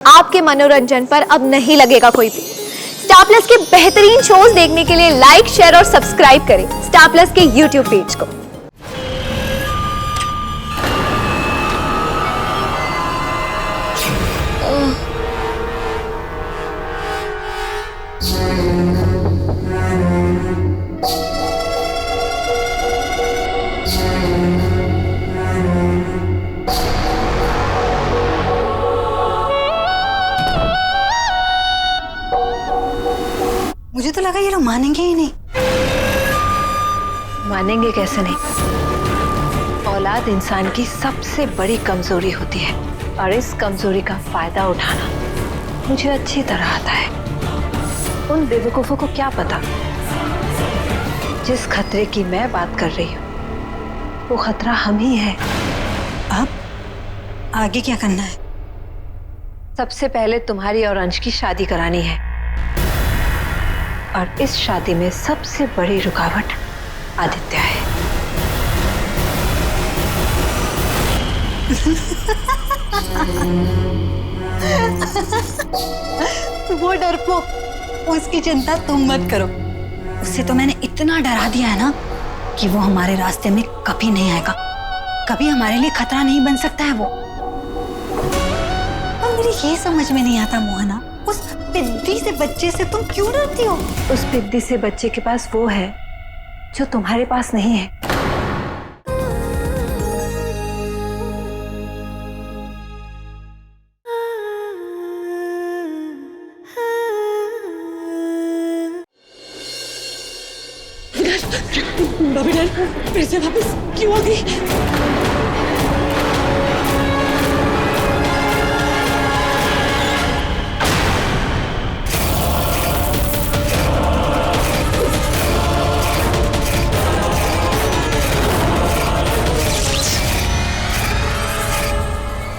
आपके मनोरंजन पर अब नहीं लगेगा कोई भी। स्टार प्लस के बेहतरीन शोज देखने के लिए लाइक, शेयर और सब्सक्राइब करें स्टार प्लस के यूट्यूब पेज को। मुझे तो लगा ये लोग मानेंगे ही नहीं। मानेंगे कैसे नहीं? औलाद इंसान की सबसे बड़ी कमजोरी होती है और इस कमजोरी का फायदा उठाना मुझे अच्छी तरह आता है। उन बेवकूफों को क्या पता जिस खतरे की मैं बात कर रही हूँ वो खतरा हम ही है। अब आगे क्या करना है? सबसे पहले तुम्हारी और अंश की शादी करानी है और इस शादी में सबसे बड़ी रुकावट आदित्य है। वो डरपोक, उसकी चिंता तुम मत करो। उससे तो मैंने इतना डरा दिया है ना कि वो हमारे रास्ते में कभी नहीं आएगा। कभी हमारे लिए खतरा नहीं बन सकता है वो। और मुझे ये समझ में नहीं आता मोहना, उस पिद्दी से बच्चे से तुम क्यों डरती हो? उस पिद्दी से बच्चे के पास वो है जो तुम्हारे पास नहीं है। बॉबी डैड फिर से वापस क्यों आ गई?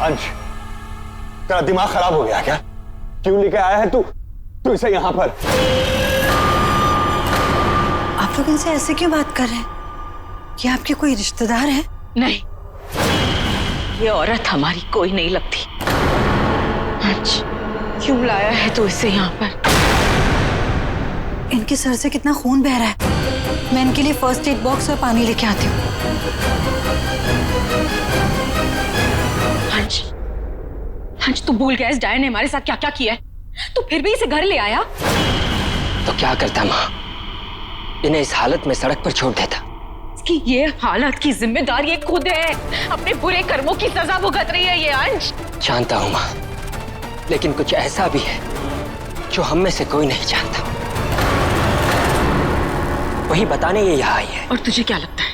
अंश, तेरा दिमाग खराब हो गया क्या? क्यों लेके आया है तू इसे यहाँ पर? आप लोग इनसे ऐसे क्यों बात कर रहे हैं? ये आपके कोई रिश्तेदार है? नहीं, ये औरत हमारी कोई नहीं लगती। अंश, क्यों लाया है तू इसे यहाँ पर? इनके सर से कितना खून बह रहा है। मैं इनके लिए फर्स्ट एड बॉक्स और पानी लेके आती हूँ। अंश, तू भूल गया इस डायन ने हमारे साथ क्या क्या किया है? तू फिर भी इसे घर ले आया? तो क्या करता माँ, इन्हें इस हालत में सड़क पर छोड़ देता। इसकी ये हालत की जिम्मेदार ये खुद है। अपने बुरे कर्मों की सजा भुगत रही है ये अंश। जानता हूँ माँ, लेकिन कुछ ऐसा भी है जो हम में से कोई नहीं जानता। वही बताने ये यहाँ आई है। और तुझे क्या लगता है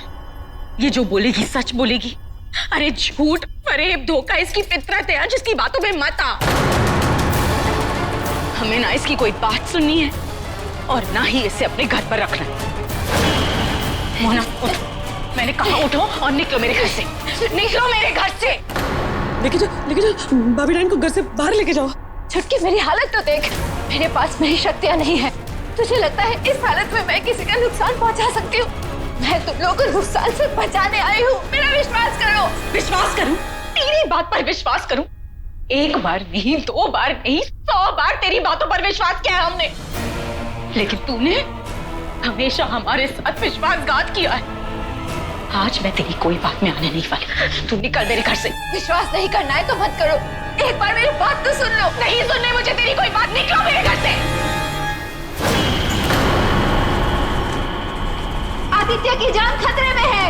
ये जो बोलेगी सच बोलेगी? अरे झूठ, फरेब, धोखा इसकी फितरत है। जिसकी बातों में मत आ। हमें ना इसकी कोई बात सुननी है और ना ही इसे अपने घर पर रखना है। मोना उठ, मैंने कहा उठो और निकलो मेरे घर से। निकलो मेरे घर से। लेके जाओ बॉबी डैड को घर से बाहर लेके जाओ। छुटकी, मेरी हालत तो देख। मेरे पास मेरी शक्तियां नहीं है। तुझे लगता है इस हालत में मैं किसी का नुकसान पहुंचा सकती हूँ? मैं तुम लोगों को नुकसान से बचाने आई हूँ। मेरा विश्वास करो। विश्वास करूं? तेरी बात पर विश्वास करूं? एक बार नहीं, दो बार नहीं, 100 बार तेरी बातों पर विश्वास किया है हमने, लेकिन तूने हमेशा हमारे साथ विश्वासघात किया है। आज मैं तेरी कोई बात में आने नहीं वाली। तू निकल मेरे घर से। विश्वास नहीं करना है तो मत करो। एक बार मेरी बात तो सुन लो। नहीं सुनने मुझे तेरी कोई बात। निकलो मेरे घर से। आदित्य की जान खतरे में है।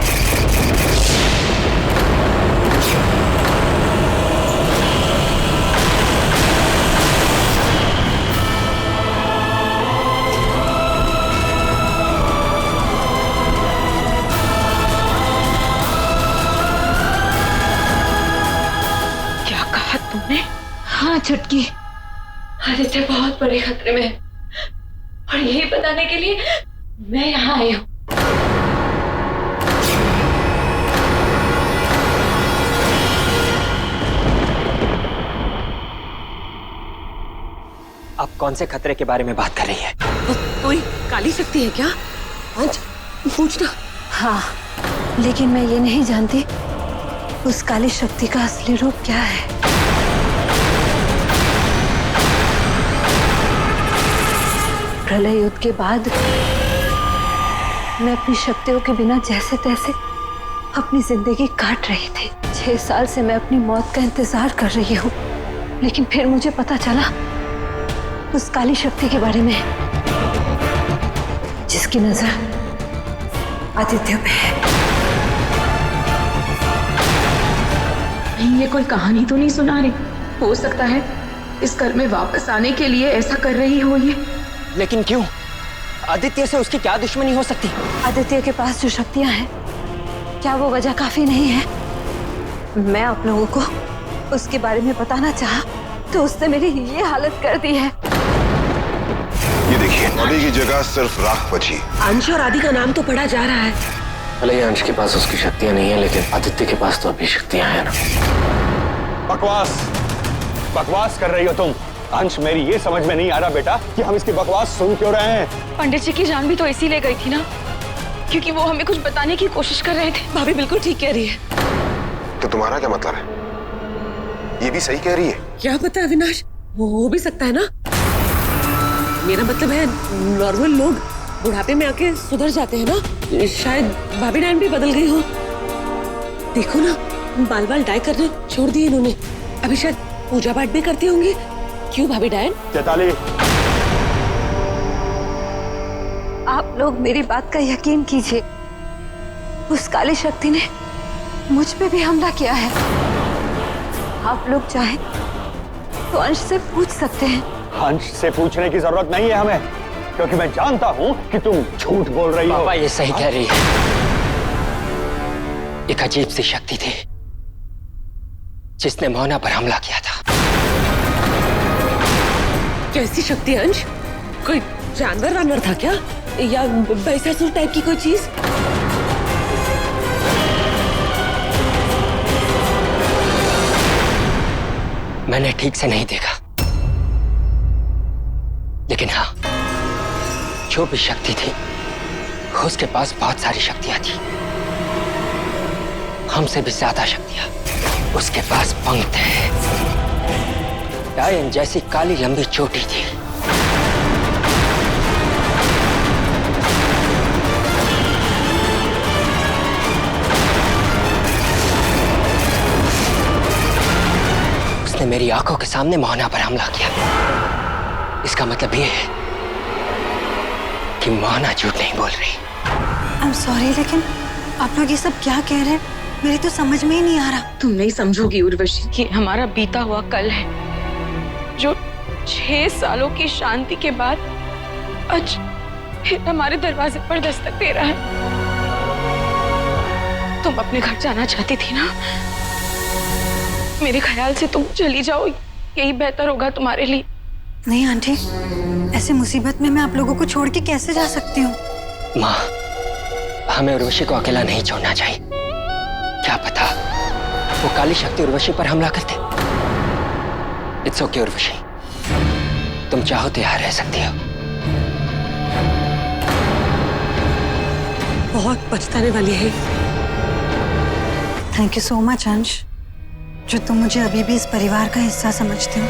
क्या कहा तुमने? हाँ छुटकी, आदित्य बहुत बड़े खतरे में है और यही बताने के लिए मैं यहाँ आई हूँ। आप कौन से खतरे के बारे में बात कर रही है? कोई काली शक्ति है क्या? अंश, पूछना। हाँ, लेकिन मैं ये नहीं जानती उस काली शक्ति का असली रूप क्या है। प्रलय युद्ध के बाद मैं अपनी शक्तियों के बिना जैसे तैसे अपनी जिंदगी काट रही थी। 6 साल से मैं अपनी मौत का इंतजार कर रही हूँ, लेकिन फिर मुझे पता चला उस काली शक्ति के बारे में जिसकी नजर आदित्य पे है। ये कोई कहानी तो नहीं सुना रही? हो सकता है इस घर में वापस आने के लिए ऐसा कर रही हो ये। लेकिन क्यों? आदित्य से उसकी क्या दुश्मनी हो सकती? आदित्य के पास जो शक्तियां हैं, क्या वो वजह काफी नहीं है? मैं आप लोगों को उसके बारे में बताना चाहा तो उसने मेरी ये हालत कर दी है। ये देखिए, नदी की जगह सिर्फ राख बची। अंश और आदि का नाम तो पढ़ा जा रहा है। भले ही अंश के पास उसकी शक्तियां नहीं है, लेकिन आदित्य के पास तो अभी शक्तियां हैं ना। बकवास कर रही हो तुम। अंश, मेरी ये समझ में नहीं आ रहा बेटा कि हम इसकी बकवास सुन क्यों रहे हैं। पंडित जी की जान भी तो इसीलिए गई थी ना, क्योंकि वो हमें कुछ बताने की कोशिश कर रहे थे। भाभी बिल्कुल ठीक कह रही है। तो तुम्हारा क्या मतलब है? ये भी सही कह रही है? क्या पता अविनाश, वो हो भी सकता है ना। मेरा मतलब है नॉर्मल लोग बुढ़ापे में आके सुधर जाते हैं ना। शायद भाभी डायन भी बदल गई हो। देखो ना, बाल डाई करने छोड़ दिए इन्होंने। अभी शायद पूजा पाठ भी करती होंगी। क्यों भाभी डायन? चैताली, आप लोग मेरी बात का यकीन कीजिए, उस काली शक्ति ने मुझ पे भी हमला किया है। आप लोग चाहें तो अंश से पूछ सकते हैं। अंश से पूछने की जरूरत नहीं है हमें, क्योंकि मैं जानता हूँ कि तुम झूठ बोल रही हो। पापा ये सही कह रही है। एक अजीब सी शक्ति थी जिसने मोना पर हमला किया था। कैसी शक्ति अंश? कोई जानवर वानवर था क्या, या बैसासुर टाइप की कोई चीज? मैंने ठीक से नहीं देखा, लेकिन हाँ, जो भी शक्ति थी उसके पास बहुत सारी शक्तियां थी। हमसे भी ज्यादा शक्तियां उसके पास पंख थे। डायन जैसी काली लंबी चोटी थी। उसने मेरी आंखों के सामने मोहना पर हमला किया। इसका मतलब ये है कि मोहना झूठ नहीं बोल रही। आई एम सॉरी, लेकिन आप लोग ये सब क्या कह रहे हैं? मेरी तो समझ में ही नहीं आ रहा। तुम नहीं समझोगी उर्वशी कि हमारा बीता हुआ कल है, जो 6 सालों की शांति के बाद आज फिर हमारे दरवाजे पर दस्तक दे रहा है। तुम अपने घर जाना चाहती थी ना? मेरे ख्याल से तुम चली जाओ, यही बेहतर होगा तुम्हारे लिए। नहीं आंटी, ऐसे मुसीबत में मैं आप लोगों को छोड़ के कैसे जा सकती हूँ? माँ, हमें उर्वशी को अकेला नहीं छोड़ना चाहिए। क्या पता वो काली शक्ति उर्वशी पर हमला करते। इट्स ओके उर्वशी, तुम चाहो तो यहाँ रह सकती हो। बहुत पछताने वाली है। थैंक यू सो मच अंश, जो तुम मुझे अभी भी इस परिवार का हिस्सा समझते हो।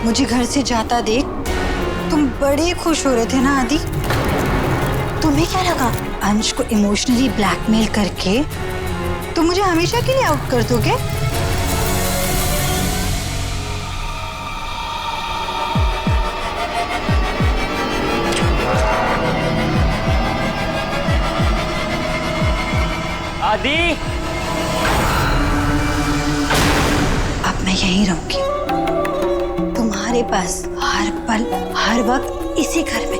मुझे घर से जाता देख तुम बड़े खुश हो रहे थे ना आदि? तुम्हें क्या लगा अंश को इमोशनली ब्लैकमेल करके तुम मुझे हमेशा के लिए आउट कर दोगे? आदि, अब मैं यहीं रहूंगी तुम्हारे पास, हर पल हर वक्त इसी घर में।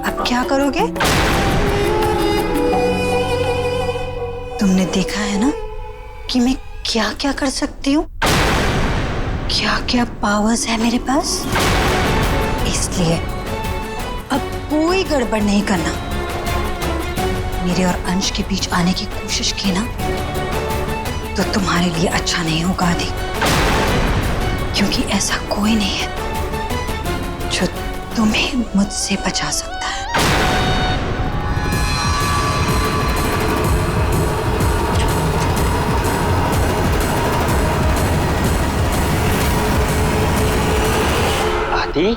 अब क्या करोगे? तुमने देखा है ना कि मैं क्या क्या कर सकती हूँ, क्या क्या पावर्स है मेरे पास। इसलिए अब कोई गड़बड़ नहीं करना। मेरे और अंश के बीच आने की कोशिश की ना तो तुम्हारे लिए अच्छा नहीं होगा आदि, क्योंकि ऐसा कोई नहीं है जो तुम्हें मुझसे बचा सकता है। आदि,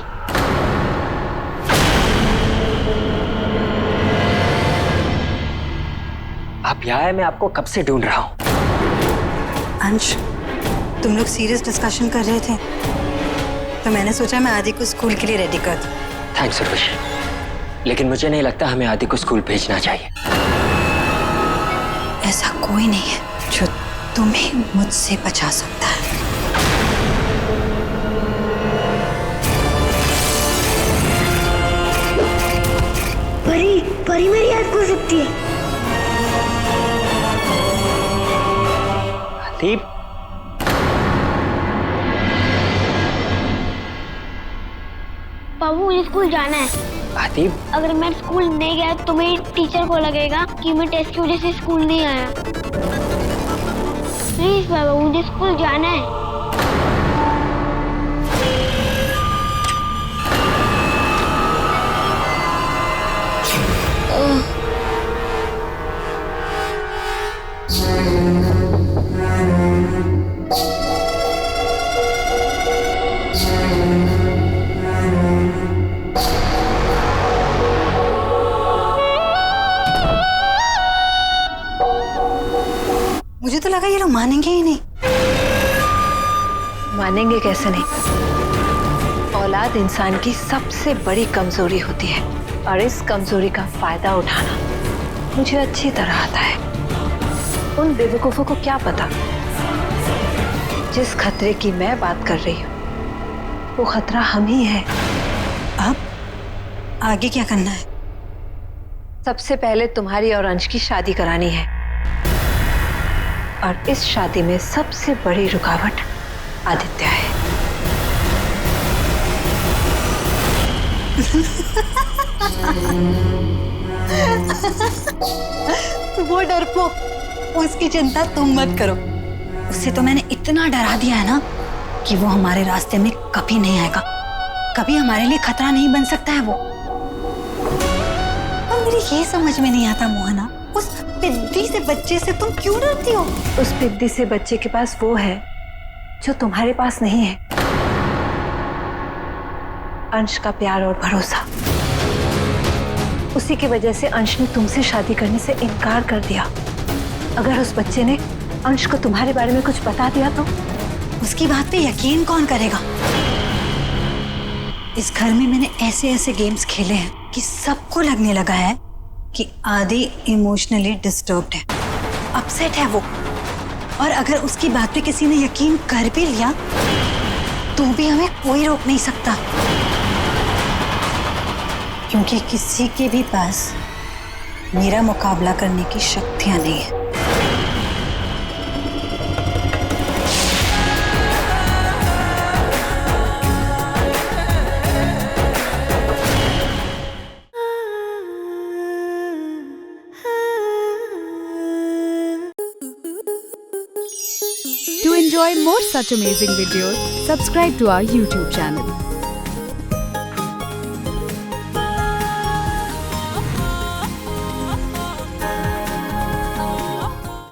आप यहाँ है? मैं आपको कब से ढूंढ रहा हूं। अंश, तुम लोग सीरियस डिस्कशन कर रहे थे तो मैंने सोचा मैं आदि को स्कूल के लिए रेडी कर दूं। थैंक्स उर्वशी, लेकिन मुझे नहीं लगता हमें आदि को स्कूल भेजना चाहिए। ऐसा कोई नहीं है जो तुम्हें मुझसे बचा सकता है। परी, परी मेरी याद खो सकती है। आदि, बाबू मुझे स्कूल जाना है। आदि, अगर मैं स्कूल नहीं गया तो मेरी टीचर को लगेगा कि मैं टेस्ट की वजह से स्कूल नहीं आया। प्लीज बाबू, मुझे स्कूल जाना है। मुझे तो लगा ये लोग मानेंगे ही नहीं। मानेंगे कैसे नहीं। औलाद इंसान की सबसे बड़ी कमजोरी होती है और इस कमजोरी का फायदा उठाना मुझे अच्छी तरह आता है। उन बेवकूफों को क्या पता जिस खतरे की मैं बात कर रही हूँ वो खतरा हम ही है। अब आगे क्या करना है? सबसे पहले तुम्हारी और अंश की शादी करानी है और इस शादी में सबसे बड़ी रुकावट आदित्य है। वो डरपोक, उसकी चिंता तुम मत करो। उसे तो मैंने इतना डरा दिया है ना कि वो हमारे रास्ते में कभी नहीं आएगा। कभी हमारे लिए खतरा नहीं बन सकता है वो। और मेरी ये समझ में नहीं आता मोहना, उस पिद्दी से बच्चे से तुम क्यों डरती हो? उस पिद्दी से बच्चे के पास वो है जो तुम्हारे पास नहीं है, अंश का प्यार और भरोसा। उसी की वजह से अंश ने तुमसे शादी करने से इनकार कर दिया। अगर उस बच्चे ने अंश को तुम्हारे बारे में कुछ बता दिया तो उसकी बात पे यकीन कौन करेगा? इस घर में मैंने ऐसे ऐसे गेम्स खेले हैं कि सबको लगने लगा है कि आदि इमोशनली डिस्टर्ब्ड है, अपसेट है वो। और अगर उसकी बात पे किसी ने यकीन कर भी लिया तो भी हमें कोई रोक नहीं सकता, क्योंकि किसी के भी पास मेरा मुकाबला करने की शक्तियां नहीं है। To enjoy more such amazing videos, subscribe to our YouTube channel.